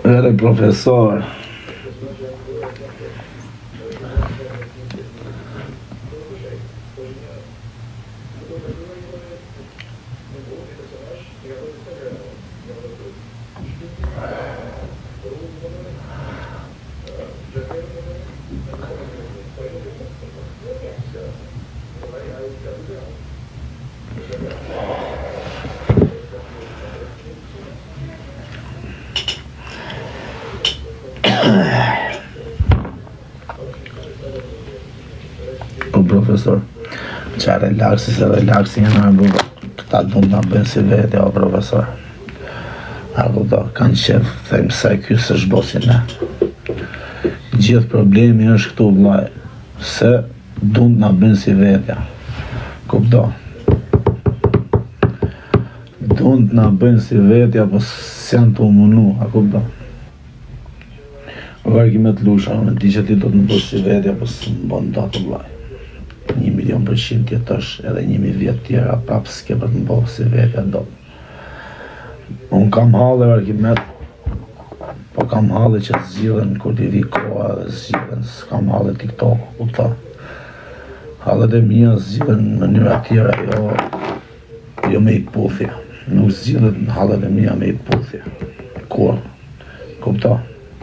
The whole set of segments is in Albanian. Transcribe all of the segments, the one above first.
Era professor. O profesor, qa relaksi se relaksi janë arbu, këta du nga bënë si vete, o profesor. Arbu do, kanë qef, thejmë se kjo se shbosin ne. Gjithë problemi është këtu vlaj, se du nga bënë si vetja. Kupto. Du nga bënë si vetja, po s'janë të umunu, a kupto. Vargi me të lusha, në di që ti do të më bësë si vetja, po s'më bënë datë vlaj. 1.000.000% jetësh edhe 1.000 vjetë tjera prapë s'ke për të mbohë si vetja do. Unë kam halë e Arkimet, po kam halë që zgjidhen kur t'i vi koha dhe zgjidhen, s'kam halë TikTok, kupta. Halët e mija zgjidhen në mënyra tjera, jo me i puthja. Nuk zgjidhen halët e mija me i puthja. Kur, kupta.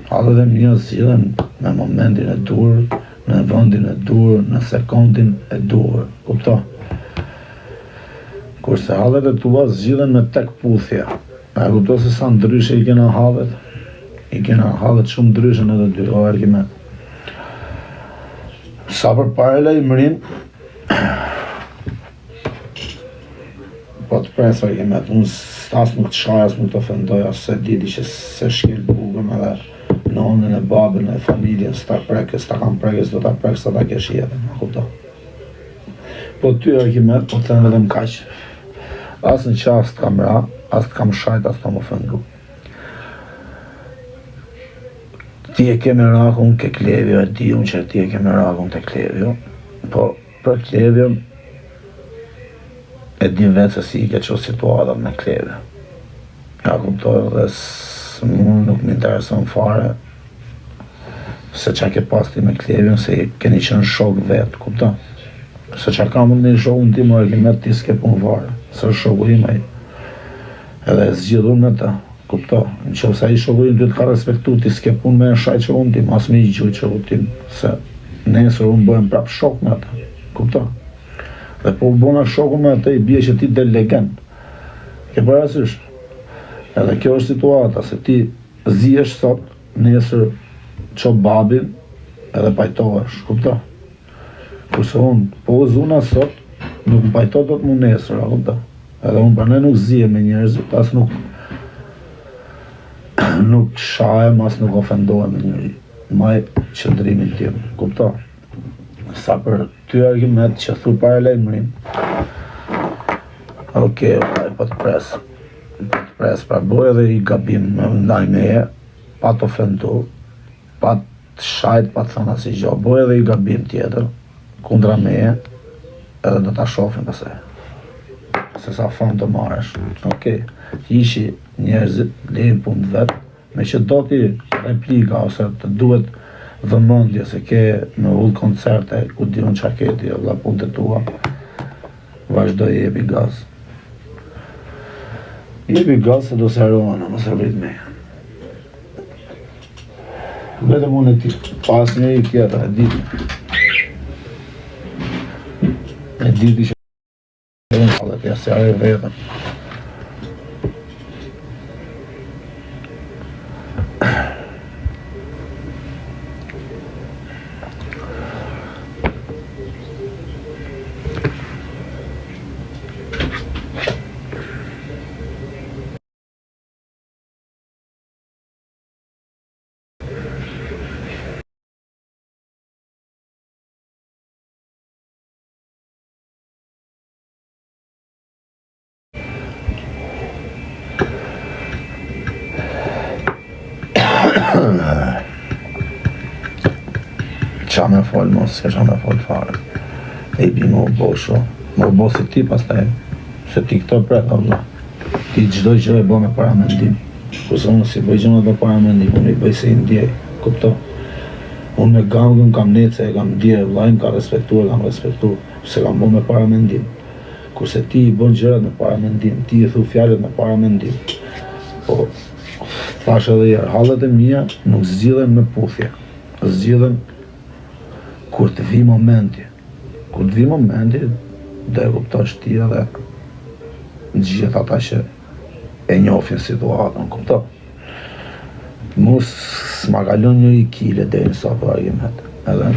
Halët e mija zgjidhen me momentin e dur, në vëndin e dur, në sekundin e dur, kupto? Kurse hallet e tua zgjidhen me tek puthja. A kupto se sa ndryshe i kena hallet? I kena hallet shumë ndryshe në të dy, o Arkimet. Sa për pare lajmërin, po të presë Arkimet, unë as nuk të shaj, as nuk të ofendoj, as se diti që se shkel bugëm edhe nonën e babën e familjen, s'ta prekës, s'ta kam prekës, do ta prekës, s'ta kesh jetën, ma kupto. Po ty Arkimet, po të thënë edhe m'kaq. As në qast kam ra, as të kam shajt, as të kam ofendu. Ti e ke me rakun ke Klevjo, e di unë që ti e ke me rakun te Klevjo, po për Klevjo e di vetë se si i ke qo situatat me Klevjo. Ja kuptoj dhe unë nuk m'intereson fare se qa ke pas ti me Klevjon, se keni qenë shok vetë, kupta? Se qa kam unë një shokun ti më Arkimet, ti s'ke pun fare, se shoku im ai. Edhe e zgjidhur me ta, kupta? Në që sa i shoku im ty të ka respektu, ti s'ke pun me në shaj që unë tim, as me i gjuj që unë tim, se nesër unë bëhem prap shok me ta, kupta? Dhe po u bëna shoku me ta, i bje që ti del legend. Ke parasysh? Edhe kjo është situata, se ti zjesh sot, nesër qo babin, edhe pajtohesh, kupta? Kurse unë, po zuna sot, nuk më pajto do të mu nesër, a kupta? Edhe unë për ne nuk zje me njerëzit, as nuk shajem, as nuk ofendohem me njëri. Maj qëndrimin tim, kupta? Sa për ty Arkimet që thu pare lejmërin, okej, po të presë. Pres pra boj edhe i gabim me ndaj meje, pa të ofendu, pa të shajt, pa të thëna si gjo, boj edhe i gabim tjetër, kundra meje, edhe do t'a shofim pëse. Se sa fond të marrësh, okej, ishi njerëzit, lejnë punë vetë, me që do t'i replika, ose të duhet vëmendje, se ke me ullë koncerte, ku di unë qa keti, dhe punë të tua, vazhdoj e jepi gaz. Jepi gaz se do se arohana, mos e vrit me. Vetëm unë e ti, pas një i tjetër, e diti që e në falet, ja se are vetëm. Qa me fol mos, se qa me fol fare. E bi më bosho, më bo si ti pastaj, se ti këto pret, Allah. Ti gjdo gjë e bo me para mendim. Kurse unë si bëj gjëna dhe para mendim, unë i bëj se i ndjej, kupto. Unë me gangën kam nece, e kam ndje, vlajnë ka respektuar, kam respektuar, se kam bo me para mendim. Kurse ti i bën gjërat me para mendim, ti i thu fjallet me para mendim. Po, thash edhe jërë, hallet e mija nuk zgjidhen me puthje, zgjidhen kur të vi momenti. Kur të vi momenti, dhe kuptosh ti edhe gjithë ata që e njofin situatën, kupto. Mus s'ma kalon njëri kile deri në sa për argument. Edhe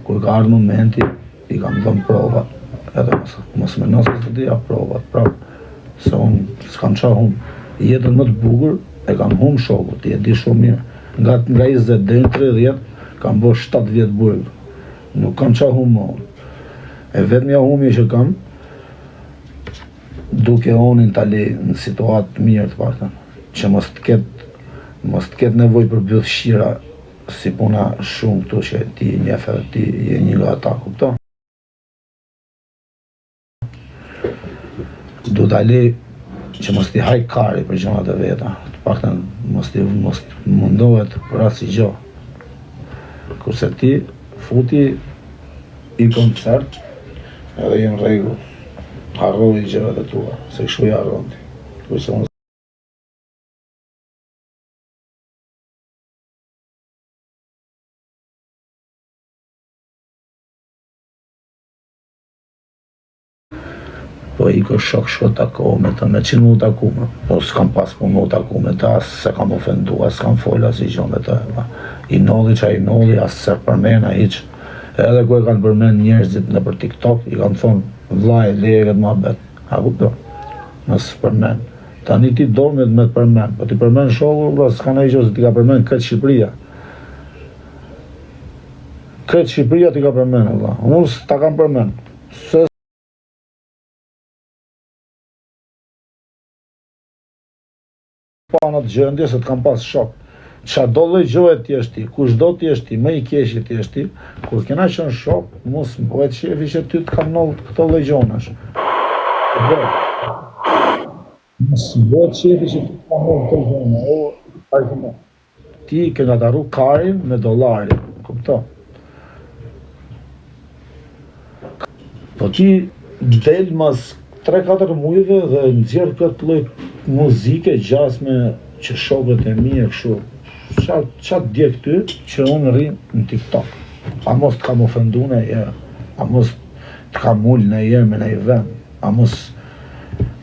kur ka ardhë momenti, i kam dhënë provat. Edhe mos me nësë të dhja provat, prap. Se unë s'kam qa hum. Jetën më të bukur e kam hum shokut, ti e di shumë mirë. Nga 20 deri në 30, kam bo 7 vjetë burg. Nuk kam qa hum më unë. E vetëmja humje që kam, duke onin tali në situatë mirë të partën, që mos të ketë nevoj për bjëdhshira si puna shumë këtu që ti njefë edhe ti je një nga ata, kupto? Du tali që mos t'i haj kari për gjënat e veta, të partën mos mundohet për asë i gjo. Kurse ti futi i koncert, edhe jenë regu. Harroj gjërat e tua, se kështu i harron ti. Kurse unë po i ko shok tako me të me qenë mu taku me. Po s'kam pas mu mu taku me të, as se kam ofendu, as s'kam fol, as i gjo me të. I nolli qa i nolli, as se përmena hiq. Edhe ku e kanë përmen njerëzit në për TikTok, i kanë thonë, vlaj, leje këtë ma bet. A kupto? Nësë përmen. Tani ti dorë me të përmen, po ti përmen shokur, bro, s'ka në i gjo se ti ka përmen këtë Shqipëria. Këtë Shqipëria ti ka përmen, Allah. Unë s'ta kam përmen. Se pa në të gjëndje se të kam pas shok. Qa do dhe gjohet ti është ti, kush do ti është ti, me i keshi ti është ti, kur kena qënë shok, mos më bëhet shefi që ty të kam nëllë këto dhe gjonash. Mos më bëhet shefi që ty të kam nëllë këto gjonash. Ti këna daru karin me dollarin, kupto. Po ti del mas 3-4 mujve dhe nxjerr këtë lloj muzike gjasme që shokët e mi e kështu. Qa të dje këty që unë rrim në TikTok. A mos të kam ofendu në herë, a mos të kam ullë në herë me në i vend, a mos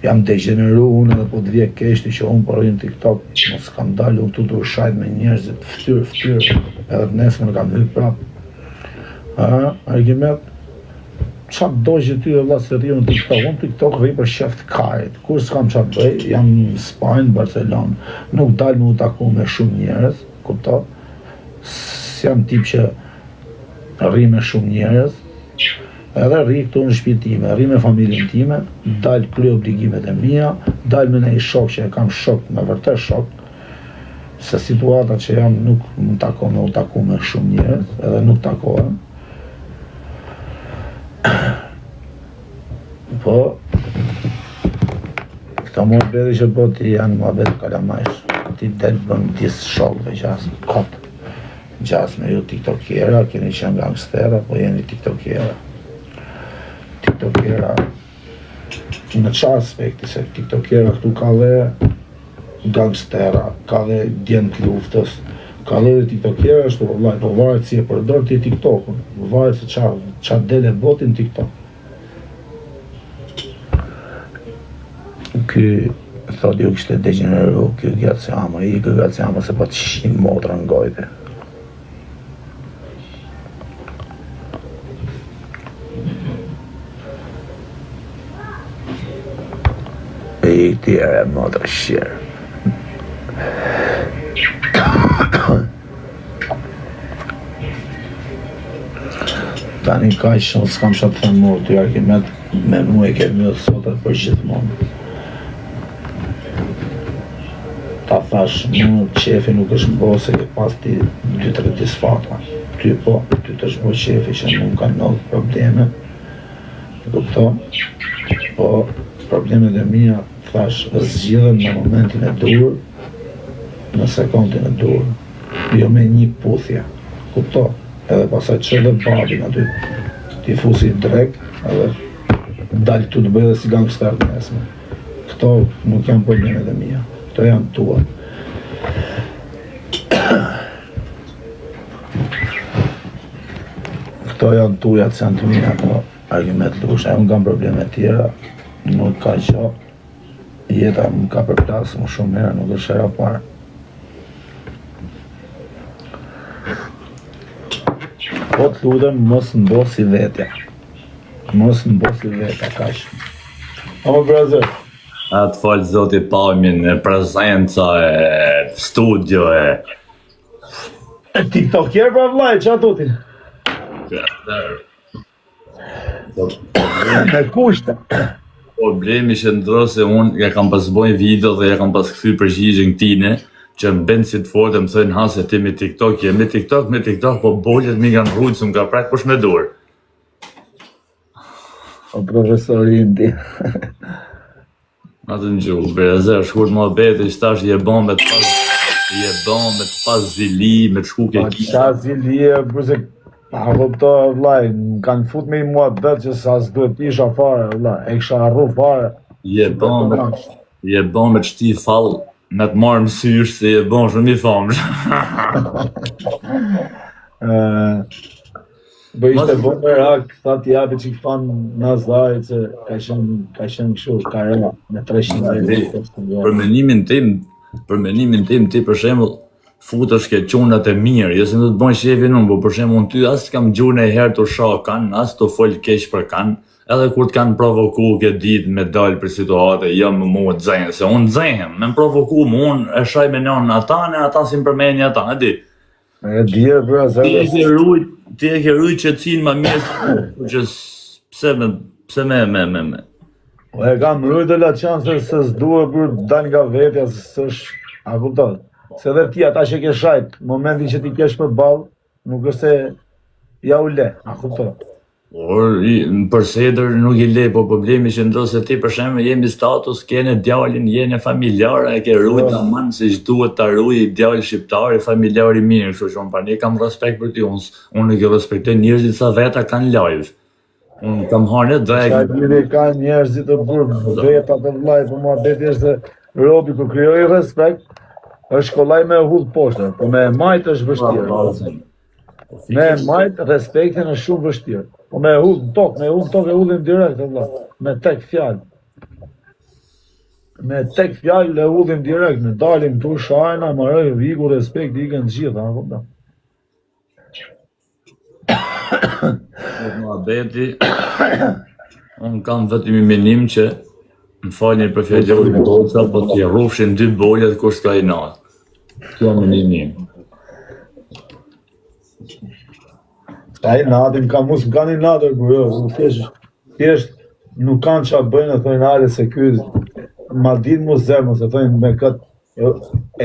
jam degeneru unë edhe po të vje keshti që unë po rrim në TikTok, mos kam dalë unë të durshajt me njerëzit ftyrë, edhe të nesë më kam hyrë prapë. Argument, qa do që ty e vla se rrim në TikTok, unë TikTok rrim për sheft karit, kur s'kam qa të bëj, jam në Spajnë, Barcelonë, nuk dalë më u taku me shumë njerëz, kupto, s'jam tip që rrim me shumë njerëz, edhe rri këtu në shtëpi time, rri me familjen time, dalë krye obligimet e mia, dalë me nej shok që e kam shok, me vërtet shok, se situata që jam nuk më takon me u taku me shumë njerëz, edhe nuk takohem. Po, këta muhabeti që po ti janë muhabet kalamajsh, ti del bën disë shokve gjasë, kotë. Gjasë me ju tiktokera, keni qenë gangstera, po jeni tiktokera. Tiktokera, në qa aspekti, se tiktokera këtu ka dhe gangstera, ka dhe djent luftës, ka dhe tiktokera është vëllaj, po varet si e përdor ti TikTokun, varet se qa dele botin TikTok. Ky, thot ju kështë e degeneru, ky Gaciama, i kë Gaciama se po të shim motra në gojte. I këtire motra shqirë. Tani ka shumë s'kam shatë thënë mu, të argument me mu e kemi dhe sotët për gjithmonë. Ta thash, qefi nuk është mbo se ke pas ti 2-3 disfata. Ty po, ty të shbo qefi që nuk ka ndodhë probleme. Kupto? Po, problemet e mia, thash, zgjidhen në momentin e dur, në sekundin e dur. Jo me një puthja. Kupto? Edhe pasaj që dhe babin aty, ti fusi drek, edhe dalë tu të bëjë dhe si gangster të nesme. Këto nuk janë problemet e mia. Këto janë tua. Këto janë tuja të janë të mija, ato argument lusha. Unë kam probleme tjera, nuk ka që jeta më ka përplasë më shumë herë, nuk është hera parë. Po të lutem, mos mbo si vetja. Mos mbo si vetja, kaq. Ama brazer. Atë falë zoti pamjen e prezenca e studio e... TikToker pra vlaj, që ato ti? Me kushte. Problemi që ndro se unë ja kam pas bojnë video dhe ja kam pas këthy përgjigjen tine që më bëndë si të forte më thënë ha se ti me TikTok je me TikTok po bollet mi kanë rrujtë së më ka prajtë kush me dur. O profesorin ti. Atë në gjuhë, brezer, shkurt më bete, që tash je bon me të pas zili, me të shku ke ki. Qa zili e bërse, a vëpto vlaj, kanë fut me i mua të betë që sa s'duhet isha fare, vlaj, e kësha arru fare. Je bon me të shti fall, me të marrë mësysh, se je bon shumë i famë. Bë ishte bon me rak, tha t'japi që këfan Nazdarit që ka shenë këshu, ka rëma, me 300 euro. Për menimin tim, ti për shembull futesh ke çunat e mirë, jo se do të bëj shefin unë, por për shembull unë ty as kam gjurë e herë të shokan, as të fol keq për kan, edhe kur të kanë provoku ke ditë me dal për situate, jo më mua të zënë, se unë zëhem, me provoku më unë e shaj me non ata si më përmendin ata, e di. E di e bra, Ti e ke rujt qetësinë më mirë, që pse me. E kam rujt e la qanë se s'duhe për dal nga vetja, se s'është, a kuptot? Se dhe ti ata që ke shajt, momentin që ti kesh për balë, nuk është se ja u le, a kuptot? Por, për sedër nuk i le, po problemi që ndro se ti për shembull jemi status, kene djalin, jene familjare, e ke rujt aman se që duhet ta ruaj djalë shqiptar, familjar i mirë, kështu që unë pa ne kam respekt për ti, unë nuk e respektoj njerëzit sa veta kanë live. Unë kam harnë drejk. Qa diri ka njerëzit të burë, veta të vlaj, po ma beti është robi ku kryoj respekt, është kollaj me hull poshtë, po me majt është vështirë. Me majt respektin është shumë vështirë. Po me hull në tokë, e hullim direkt, me tek fjallë. Me tek fjallë e hullim direkt, me dalim të shajna, maroj vigu respekt, i kënë gjitha, Muhabeti, unë kam vetëm i menim që më falni për fjallërin e goca, po t'i rrufshin 2 bollet kur s'ka i natë. Kjo më menim. Ka i natin, ka mus m'ka një natër, thjesht nuk kanë qa bëjnë, e thojnë ale se ky ma din mu zemë, se thojnë me këtë,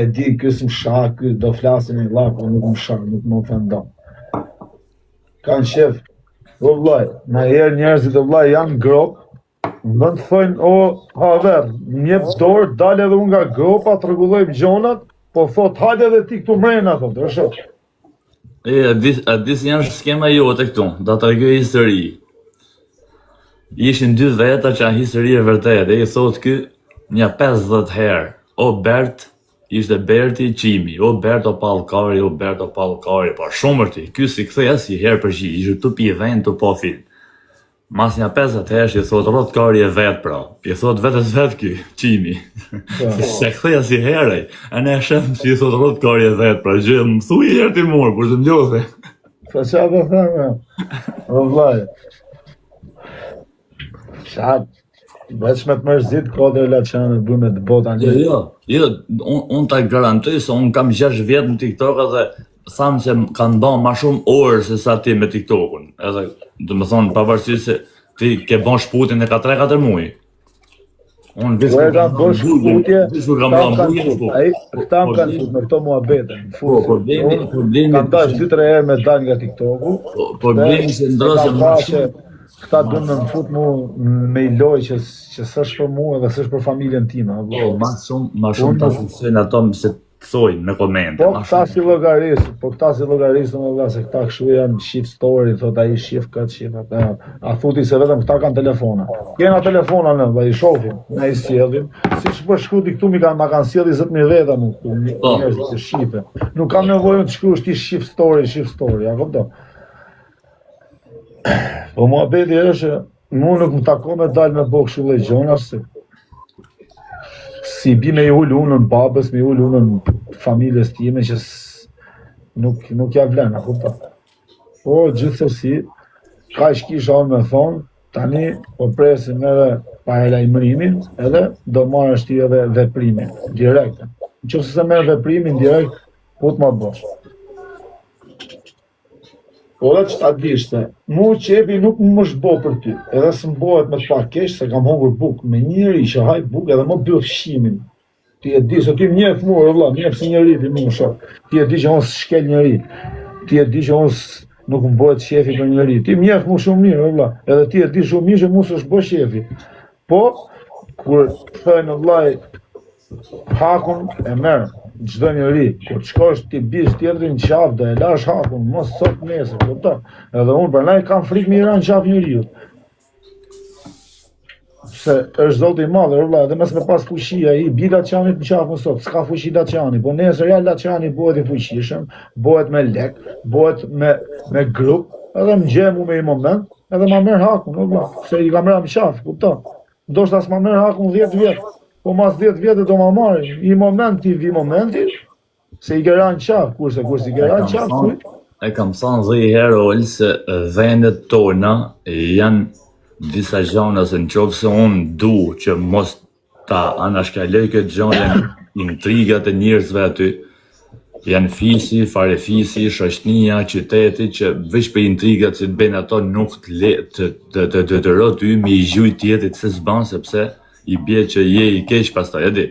e di kësë më shak, kësë do flasin e laku, nuk më shak, nuk më ofendon. Kanë shef, o vlaj, na herë njerëzit o vlaj janë grop, më të thojnë, o haver, njep dorë, dalë edhe unë nga gropa, të rregullojmë gjonat, po thot, hajde edhe ti këtu mrejnë ato, të rëshot. A disë janë skema jote këtu, da të regoj histori. Ishin 2 veta që janë histori e vërtet, e i thot kë një 50 herë, o Bert, ishte Berti Qimi, o Bert o Pallkari, pa shumë mërti, ky si këtheja si herë përgjigj, ishte të pi vend të po film. Mas një 50 herë që i thot rrot kari e vetë pra, i thot vetës vetë ky, Qimi. Se këtheja si herë, e ne shem që i thot rrot kari e vetë pra, gjë më thuj i herë ti morë, por të më gjothe. Fa qa të thëmë, o vlaj. Qatë, veç me të mërzit, kode e la qanë e bëme të bota një. Jo, unë ta garantoj se unë kam 6 vjetë në TikTok edhe thamë që kanë ba ma shumë orë se sa ti me TikTokun. Edhe, dhe më thonë, pavarësisht se ti ke bon shputin e ka 3-4 muaj. Unë vesh Po e kam bosh futje, këta më kanë fut me këto muhabete. Po, problemi kam dash 2-3 herë me dal nga TikToku. Problemi që ndrosë më shumë. Këta duan me më fut mu me i loj që s'është për mua dhe s'është për familjen time. Po, ma shumë ta funksionojnë ato se thojnë në komente. Po këta si llogarisë, më valla se këta kështu janë shif story, thot ai shif këtë shif atë. A thuti se vetëm këta kanë telefona. Kena telefona në, i shohim, ne i sjellim. Siç po shkruti këtu ma kanë sjellë 20.000 veta mu këtu, njerëz që shife. Nuk kam nevojë të shkruash ti shif story, a kupton? Po muhabeti është, mu nuk më takon me dal me bo kështu lloj gjona se si bi me i ul unën babës, me i ul unën familjes time që nuk ja vlen, a kupton? Po gjithsesi, kaq kisha unë me thonë, tani po presim edhe pa lajmërimin, edhe do marrësh ti edhe veprimin direkt. Nëse se merr veprimin direkt, po të ma bosh. Po dhe që ta dish se, mu qepi nuk më shbo për ty, edhe së mbohet me të pak kesh, se kam hongur buk, me njëri që haj buk edhe më bëllë fshimin. Ti e di, se ti mjef mu, vëlla, mjef si njëri, ti mu më shok. Ti e di që unë s'shkel njëri, ti e di që unë nuk më bëhet shefi për njëri. Ti mjef mu shumë mirë, vëlla, edhe ti e di shumë mirë që mu s'është bë shefi. Po, kur thëjnë vëllaj, hakun e merë. Çdo njeri, kur shkosh ti bish tjetrin qaf dhe e lash hakun, mos sot nesër, kupton? Edhe unë për naj kam frikë me Iran qaf njeriu. Se është zoti i madh, vëlla, edhe mes me pas fuqia i bi Laçanit në qaf më sot, s'ka fuqi Laçani, po nesër ja Laçani bëhet i fuqishëm, bëhet me lek, bëhet me grup, edhe më gjemu me i moment, edhe ma merr hakun, vëlla, se i kam rënë në qaf, kupton? Ndoshta s'ma merr hakun 10 vjet. Po mas 10 vjetë do ma marrë, i momenti, se i gëran qaf, kurse i gëran qaf, kujt? E kam thënë 10 herë Ol se vendet tona janë disa gjëra se nëse unë du që mos ta anashkaloj këtë gjë, janë intrigat e njerëzve aty, janë fisi, farefisi, shoqënia, qyteti, që veç për intrigat që të bëjnë ato nuk të rro ty me i gjuj tjetrit se s'ban sepse i bje që je i keq pastaj, e di.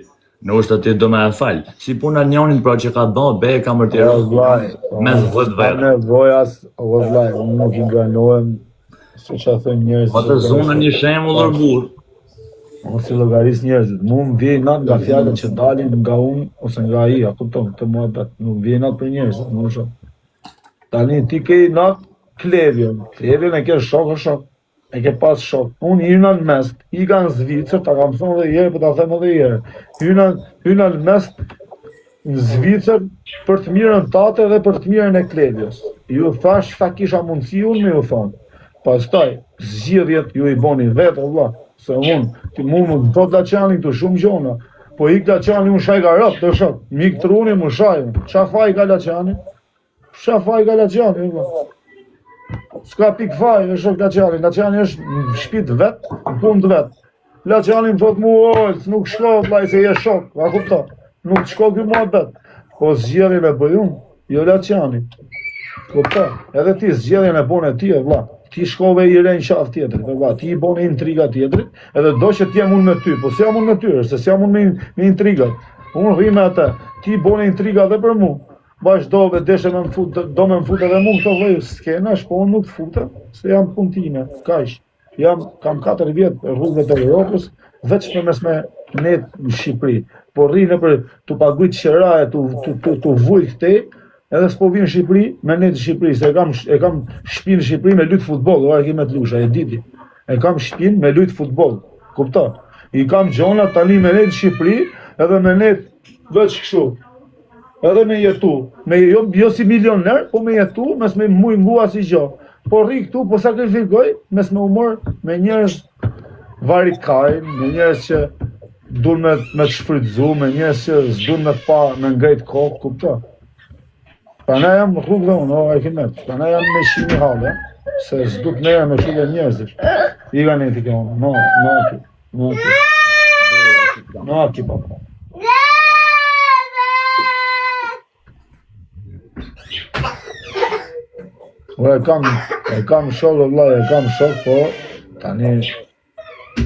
Në është aty do me e falj. Si puna njonit pra që ka bë, be e ka mërtjeru mes 10 veta. Ka nevojas, vëllaj, unë nuk i nganohem, se që a thënë njerëzit. Po të zonë një shemull burr. Unë si llogaris njerëzit, mu më vjen natë nga fjalët që dalin nga unë ose nga ai, a kupton, të muhabet, nuk vjen natë për njerëzit, më shumë. Tani ti ke natë klevjen e ke shok. E ke pas shok. Unë hyna në mes, i kanë Zvicër, ta kam thonë dhe jere, për ta them edhe jere. Hyna në mes në Zvicër për të mirën tate dhe për të mirën e klevjes. Ju thash, ta kisha mundësi unë me ju thonë. Pastaj, zgjidhjet ju i boni vetë, vëlla. Se ti mu më thot Laçani këtu shumë gjona. Po ik Laçani unë shaj ka rëp, të shok. Mik truni më shaj. Qa faj ka Laçani? Vëlla. S'ka pik faj, është shok Laçani është në shpit vet, në punë vet. Laçani më thot mu, nuk shko, vllai se je shok, a kupton? Nuk shko ky muhabet. Po zgjedhjen e bëj unë, jo Laçani. Kupton? Edhe ti zgjedhjen e bën e ti, vlla. Ti shkove i rën qaf tjetër, vlla. Ti i bën intriga tjetrit, edhe do që t'jem unë me ty, po s'jam unë me ty, se s'jam unë me intrigat. Unë rri me atë, ti bën intriga dhe për mu. Vazhdove, deshe me më fut, do me më fut edhe mu këto vëj skenash, po unë nuk të futa, se jam punë time, kaq. Kam 4 vjetë rrugëve të Europës, veç për mes me net në Shqipëri. Po rri në për të pagujt qëraje, të vuj këtej, edhe s'po vinë në Shqipëri, me net në Shqipëri, se e kam shpinë në Shqipëri me lujtë futbol, ora ki me të lusha, e diti. E kam shpinë me lujtë futbol, kupta. I kam gjona tani me net në Shqipëri, edhe me net veç kështu. Edhe me jetu, jo si milioner, po me jetu, mes me muj ngua si gjo. Po rri këtu, po sakrifikoj, mes me umor, me njerëz varikajn, me njerëz që dun me të shfrytzu, me njerëz që s'dun me pa, me ngrejt kokë, kupto. Prandaj jam rrugëve unë, o Arkimet, prandaj jam me shimi halë, se s'du të merrem me shule njerëzish. I ka neti ka unë, no aki, papa. E kam shok, vllai, po tani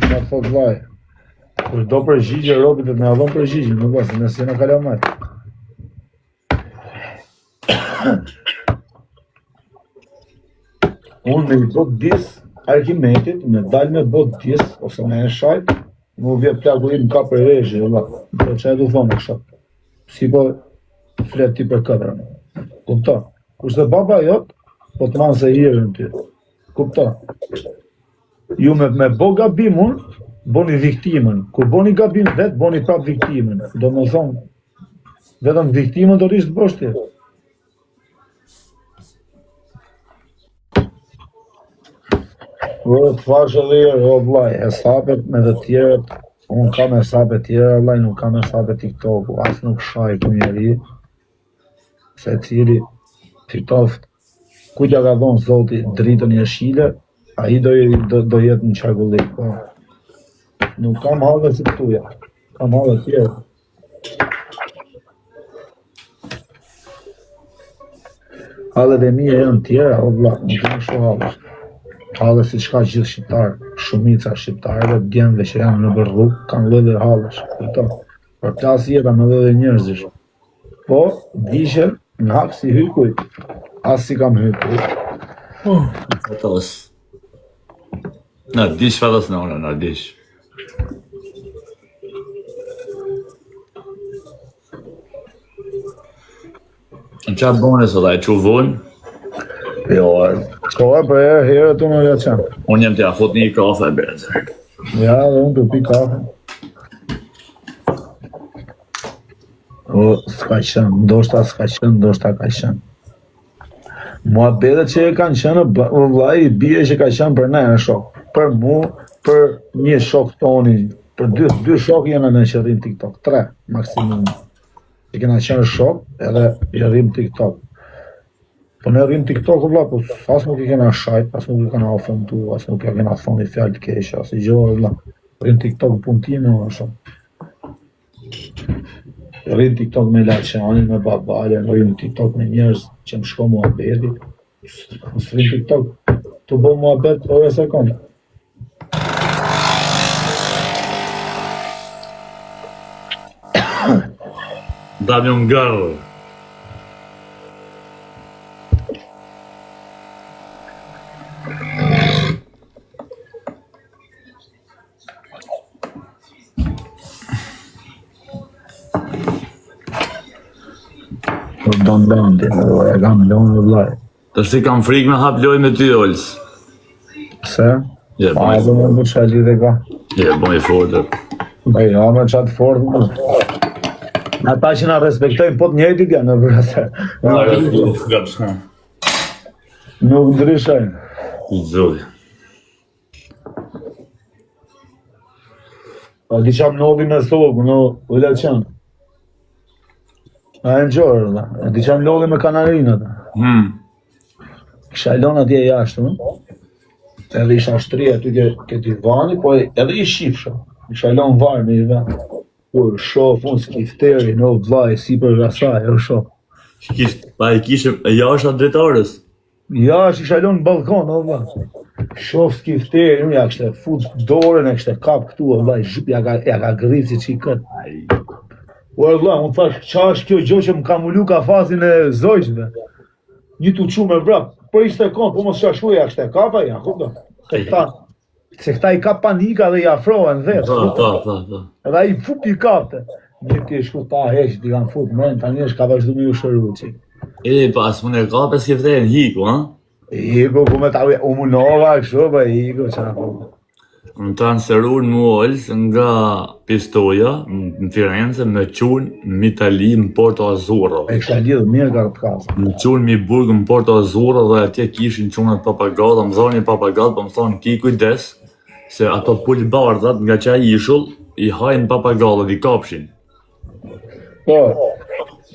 ka thot vllai. Kur do përgjigje robit të me avon përgjigje, nuk bëse, nëse në kalamat. Unë me i bot dis Arkimetit, me dal me bot dis, ose me e shajt, mu vje plagurim ka për rejshë, po që e du thonë kështu. Si po flet ti për këtërën. Kupto. Kurse baba jot, po të manë se hirën ty. Kupto. Ju me bo gabimun, boni viktimën. Kur boni gabim vet, boni prap viktimën. Do më thonë, vetëm viktimën do rishtë bosh ti. Të fash edhe o vlaj, hesapet me dhe tjerët, unë kam hesapet tjera, vlaj, nuk kam hesapet TikTok-u, asë nuk shaj ku njeri, se cili fitoft, kujtja ka dhonë zoti dritën jeshile, a i do jetë në qarkullit, po. Nuk kam halve si këtuja, kam halve tjera. Halve dhe mije janë tjera, o vlaj, nuk kam shu halve. Halë si qka gjithë shqiptarë, shumica shqiptarëve, djemve që janë në bërruk, kanë dhe dhe halësh, për klasë jeta në dhe dhe njerëzish. Po, dishe, në hapë si hykuj, asë si kam hykuj. Fatos. Në dish fatos në dish. Në qa bone sot, a e që vonë? Jo, kohë për herë të në reaqen. Unë jem të afot një kafe, Berezer. Ja, dhe unë të pi kafe. O, s'ka qenë, ndoshta s'ka qenë, ndoshta ka qenë. Mua bede që e kanë qenë, vlaj, bje që ka qenë për ne në shok. Për mu, për një shok toni, për dy shok jena në që rrim TikTok, 3 maksimum. Që kena qenë shok, edhe që rrim TikTok. Po ne rrim TikTok vlla, po as nuk i kena shajt, as nuk i kena ofendu, as nuk i kena thonë fjalë të keqe, as i gjë vlla. Rrim TikTok punë time ashtu. Rrim TikTok me laçanin, me babalen, rrim TikTok me njerëz që më shko muhabeti. Rrim TikTok të bëj muhabet për një sekond. Damian Garro. Don, e kam lonë vllaj. Të si kam frikë me hap loj me ty, Ols. Pse? Je, A do më bëj çaj lidhe ka? Je, bom i fortë. Baj, ja me qatë fortë. Ata që na respektojnë, po të njëjtit janë në vrasë. Nuk ndryshojnë. Zoj. A di qam nodhi me soku, në ujla qenë. A e në gjorë, da. A di qam lodhi me kanarinët. Kisha lon atje jashtë, edhe isha shtri aty ke divani, po edhe i shifsha. Kisha lon varë me i ven. Kur shof, unë skifteri, në vlaj, si për rasaj, o shof. Pa i kishe jashtë atë dretarës? Jashtë isha lon në balkon, o vlaj. Shof skifteri, unë ja kështë fut dorën, e kështë kap këtu, o vlaj, ja ka gritë si që i këtë. O e vla, unë thash, qa është kjo gjë që më ka mullu ka fazin e zojshme? Një të qu me vrap, po ishte konë, po mos qashuja, kështë e kapa, ja, kupdo. Se këta i ka panika dhe i afrohen dhe. Edhe a i fup i kapte. Një ti shku ta heqë, ti kanë fup, men, tani është ka vazhdu me ju shëru që. E, pas më në kape s'ke vdejnë hiku, ha? Hiku, ku me ta u munova, kështu, ba hiku, që na fup. Më transferuar në Ols nga Pistoja, në Firenze, me qunë në Itali, në Porto Azzurro. E kësha lidhë mirë ka të kasë. Më qunë mi burg në Porto Azzurro dhe atje kishin qunët papagat, më thonë një papagat, po më thonë ki kujdes, se ato pull bardhat nga qaj ishull, i hajnë papagat dhe i kapshin. Po.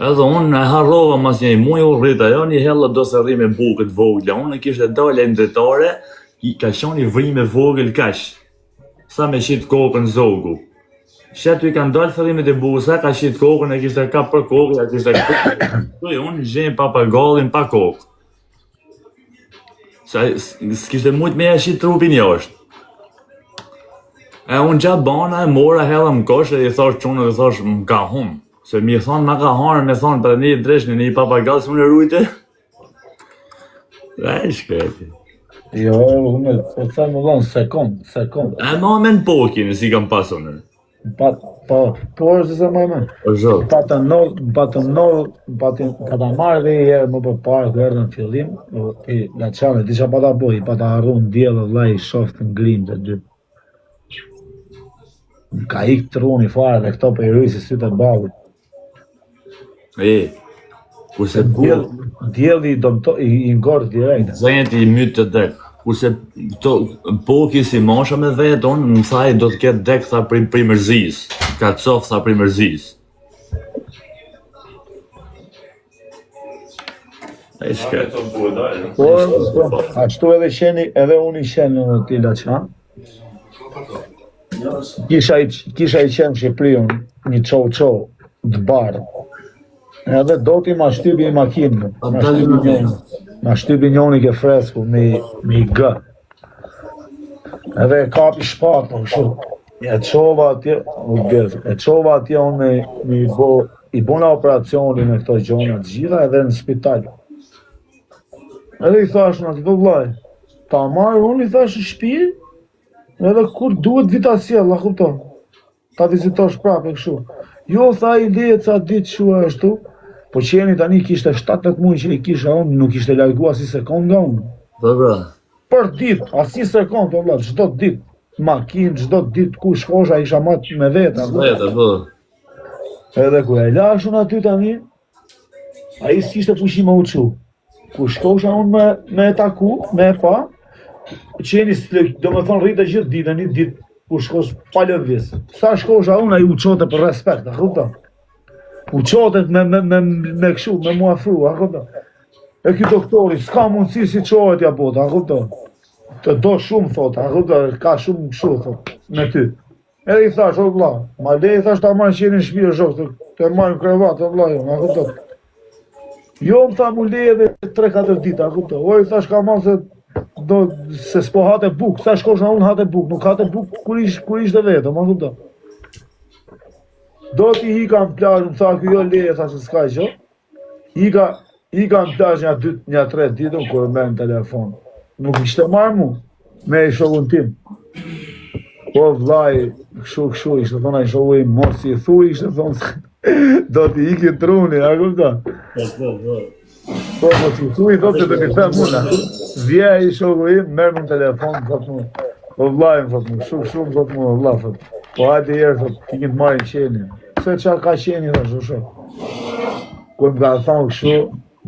Edhe unë e harrova mas një muaj u rrita, jo një hella do se rri me bukët vogla, unë kishte dale në dretare, ka qoni vrime vogël kash. Sa me shit kokën zogu. Shetu i kanë dalë thërimet e busa, ka shit kokën, e kishte kap për kokën, e kishte kokën. Unë gjenë papagallin pa kokë. S'kishte mujt me e shit trupin jashtë. E unë gjatë bana e mora hella më kosh e i thash çunë dhe thash më ka hum. Se mi thonë ma ka harë, me thonë për një dreshnë një papagal së më në rujtë. E shkreti. Jo, unë po të më dhonë sekund. E ma me në pokin, si kam pasonër. Po është se më men. O zhot. Pa ta marrë dhe i herë më për parë, kërë në fillim, nga qane, disha pa ta boj, pa ta harru në djelë, dhe i shoftë në grimë të dy. Ka ikë të runi fare dhe këto për i rrisi sytë e balit. Kurse Djelë i ngorë direkt. zënjët i mytë të dek. Kurse poki si masha me vetë, unë më thaj do të ketë dek tha pri mërzis. Ka cof tha pri mërzis. E shkret. Ashtu edhe qeni, edhe unë i qenë në tila qa. Kisha i qenë Shqipëriun, një qo të barë. Edhe do t'i ma shtypi i makinë, ma shtypi njoni ke fresku, me i gë. Edhe e kapi shpatë, e qova atje unë i bona operacioni me këto gjona të gjitha edhe në spital. Edhe i thash në këto vlaj, ta marrë unë i thash në shpi, edhe kur duhet vita sjell, a kupton, ta vizitosh prapë e kështu. Jo, tha i leje ca ditë shua ashtu, po qeni tani kishte 17 muaj që i kisha unë, nuk ishte largu as i sekond nga unë. Dobra. Për ditë, as i sekond, o vlat, çdo ditë, makinë, çdo ditë ku shkosha isha matë me veta. Veta, po. Edhe ku e lashun aty tani, a i s'kishte fuqi me uçu. Ku shkosha unë me e taku, me e pa, qeni, do me thonë rritë gjithë ditën, një ditë, ku shkosh pa lëvizje. Sa shkosha unë, a i u qote për respekt, a kupton? U qote me këshu, me mua fru, a kupton? E ky doktori, s'ka mundësi si qohet ja bota, a kupton? Të do shumë, thot, a kupton, ka shumë këshu, thot, me ty. Edhe i thash, o vlla, ma le i thash ta marrë qeni në shtëpi o shok, të marrë në krevat, o vlla, a kupton? Jo, më tha mu le edhe 3-4 ditë, a kupton? O i thash ka marrë se s'po hate buk, sa shkosha unë hate buk, nuk hate buk kur ishte vetëm, a kupton? Do t'i hika në plazh, më tha kjo leje, tha se s'ka gjë. Hika në plazh një 3 ditën, kur me në telefon. Nuk ishte marrë mu, me i shokun tim. Po vllai, kështu, ishte thonë ai shoku im, mos i thuj, ishte thonë, do t'i hiki truni, a kupton? Po, mos i thuj, do të t'i them muna. Vje i shoku im, merr në telefon, thot mu, po vllai, thot mu, shumë, thot mu, vlla, thot. Po hajde herë, thot, t'i të marrin qenin. Se qa ka qeni, thot, shok. Kur më ka thonë kështu,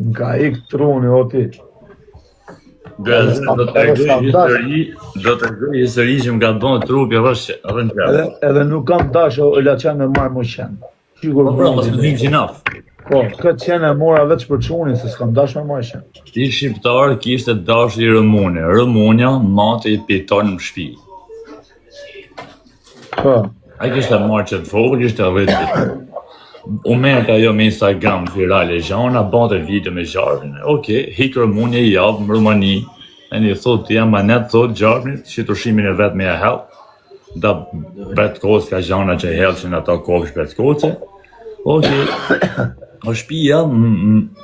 më ka ikë truni, o ti. Do të rregoj histori që më ka bënë trupi rrën qafë. Edhe nuk kam dashë o laçan me marrë më qenë. Po pra, pas më vim gjinaf. Po, këtë qenë e mora veç për çunin, se s'kam dashë me marrë qenë. Ti shqiptar kishte dashur i Rëmunja. Rëmunja mate i piton në shtëpi. Po. Ai kishte marrë që të vogël, ishte rritë. U merrte ajo me Instagram virale gjana, bante video me Gjarmin. Okej, hik Rëmunja i javë në Rumani. E një thot, jam manet, thot Gjarmin, që të shimin e vetë me e hell. Da bret koc ka gjana që hellshin ato kokësh bret koce. Okej, o shtëpia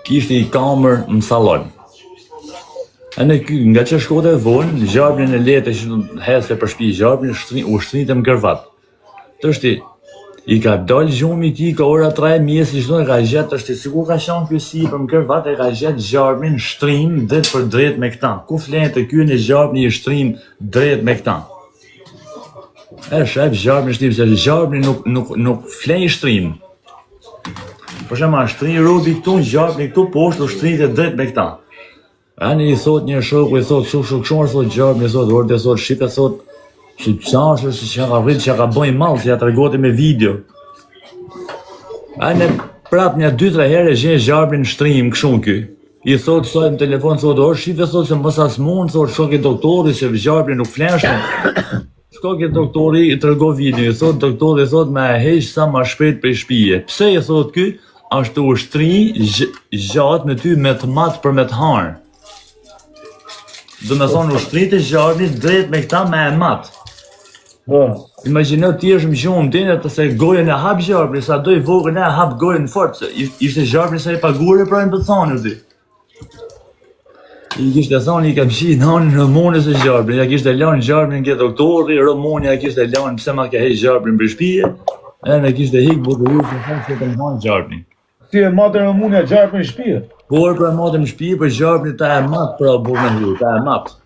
kishte i kamer në sallon. E në ky, nga që shkote vonë, Gjarmin e lete që hese për shtëpi Gjarmin, u shtrinite më kërvat. Tështi, i ka dalë gjumi ti, ka ora 3 mjesi, që ka gjetë, tështi, sikur ka shanë kësi për më kërvat, e ka gjetë Gjarmin shtrim drejt për drejt me këta. Ku flenë të kjo në Gjarmin i shtrim drejt me këta? E shef Gjarmin shtrim, se Gjarmin nuk flenë i shtrim. Për shema, shtrim robi këtu, Gjarmin këtu poshtë, u shtrim të drejt me këta. Ani i thot një shoku, i thot, shumë, thot Gjarmin, i thot, orde, thot, shqipe, thot, që qashë që ka rritë që ka bëjnë malë, që ja të regoti me video. A në prap një 2-3 herë e gjenë Gjarmin në shtrim, këshun ky. I thotë, sot në telefon, thotë, o shqipe, thotë, se mos as mund, thotë, shko ke doktori, që Gjarmin nuk fleshtë. Shko ke doktori, i të rego video, i thotë, doktori, i thotë, me heqë sa ma shpejt për shpije. Pse, i thotë ky, ashtu u shtri gjatë me ty me të matë për me të harë. Do me thonë, u shtri të Gjarmin drejt me këta me e matë. Imagjino ti është më gjumë dine të se gojën e hap zharbri, sa do i vogën e hap gojën në fort, se ishte zharbri sa i paguar e pra në pëtësanër ti. I kishte thonë, i kam shi nanë në Ramonës e zharbri, ja kishte lanë zharbrin ke doktori, Ramonja kishte lanë pse ma ke hej zharbrin për shpije, e në kishte hik bukurur që thonë që të më hanë zharbrin. Ti e matë Ramonja zharbrin në shpije? Por pra matën në shpije, për zharbrin ta e matë pra burë në hru, ta e matë.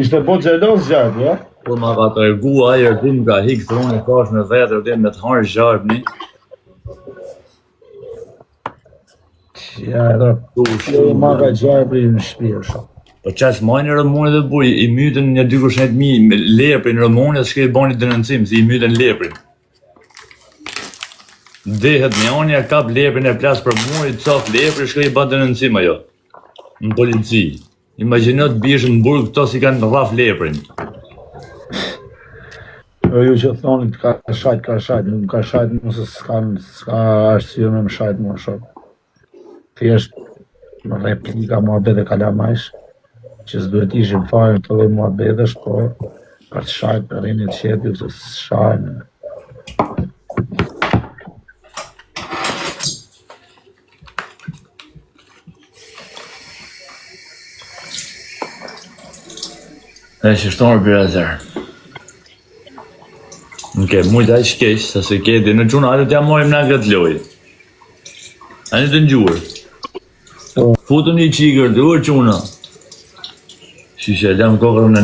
Ishte bo gjelos zharbri, ja? Por ma ka të regu ajer tim ka hik thronë e kash me vetë rëtim me të harë zharbni. Ja, edhe, ma ka zharbri në shpije, shumë. Po qas majnë Ramonit dhe buj, i mytën një 200.000 me leprin Ramonit, s'ke i bani denoncim, si i mytën leprin. Dehet një anja kap leprin e plas për muaj, caf leprin, shke i ban denoncim ajo. Në polici. Imagjino të bish në burg këto si kanë rraf leprin. Ju që thonit ka shajt, nuk ka shajt mu se s'ka arsye me më shajt mu shumë. Thjesht në replika muhabet e kalamajsh, që s'duhet ishim fare të dhe muhabetesh, po ka të shajt për rinit qeti, se s'shajnë. E që shtonë birazer. Nke, mujtë aq keq, sa se keti në gjunatët ja mojmë nga këtë lojë. A një të ngjurë. Futu një qikër, dhe ur quna. Shishe, lam kokërën në